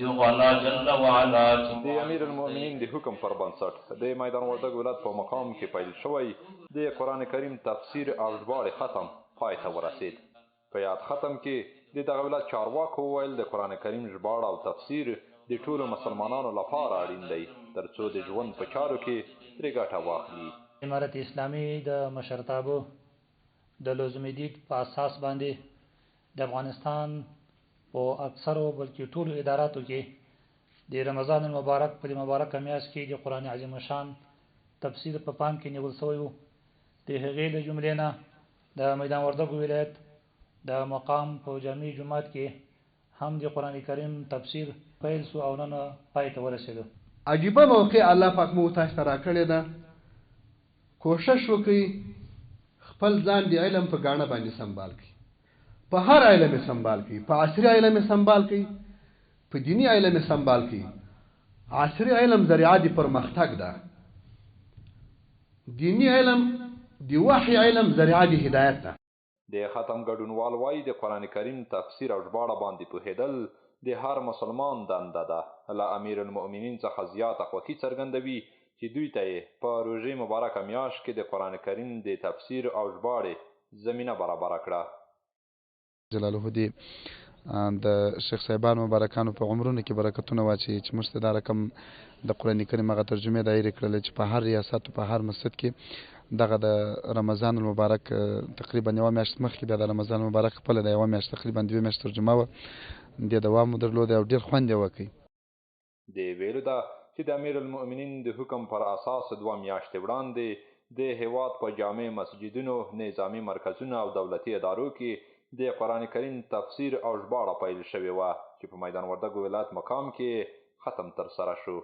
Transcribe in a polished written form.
الله جل وعلا د امیر المؤمنین د حکم پر بنسټ د میدان وردګ ولایت په مقام کې پیل شوی د قرآن کریم تفسیر او ژباړې ختم پای ته ورسید. په یاد ختم کې د دغه ولایت چارواکو وویل د قرآن کریم ژباړه او تفسیر د ټولو مسلمانانو لپاره اړین دی ترڅو د ژوند په چارو کې ترې ګټه واخلي. امارت اسلامي د مشرتابه د لزوم دید په اساس باندې د افغانستان په اکثرو بلکې ټولو اداراتو کې د رمضان المبارک په مبارک میاشت کې د قرآن عظیم شان تفسیر په پام کې نیول شوی و. د هغې له جملې نه د میدان وردګ ولایت د مقام په جامع جومات کې هم د قرآن کریم تفسیر پیل شو او نن پای ته ورسېده. عجیبه موقع الله پاک مو تاسو ته راکړې ده. کوشش وکړئ خپل ځان د علم په ګاڼه باندې سنبال کړئ، په هر علم یې سنبال کړئ، په عصري علم یې سنبال کړئ، په دینی علم یې سنبال کړئ. عصري علم ذریعه د پرمختګ ده، دینی علم د وحی علم ذریعه د هدایت ده. د ختم ګډونوال وایي د قرآن کریم تفسیر او ژباړه باندې پوهېدل د هر مسلمان دنده ده. له امیر المؤمنین څخه زیاته خوښي څرګندوي چې دوی ته یې په روژې مبارکه میاشت کې د قرآن کریم د تفسیر او ژباړې زمینه برابره کړه. جلاله دې د شیخ صاحبانو مبارکانو په عمرونو کې برکتونه واچوي چې موږ ته دا رقم د قرآن کریم هغه ترجمې دایرې کړلې چې په هر ریاست او په هر مسجد کې دغه د رمضان المبارک تقریبا یوه میاشت مخکې بیا د رمضان المبارک خپله د یوه میاشت تقریبا 2 میاشت ترجمه وه، دې دوام مو درلود او ډېر خوند یې وکړ. د ویلو ده چې د امیر المؤمنین د حکم پر اساس 2 میاشتې وړاندې د هیواد په جامع مسجدونو، نظامي مرکزونو او دولتي ادارو کې د قرآن کریم تفسیر او ژباړه پیل شوې وه چې په میدان وردګ ولایت مقام کې ختم ترسره شو.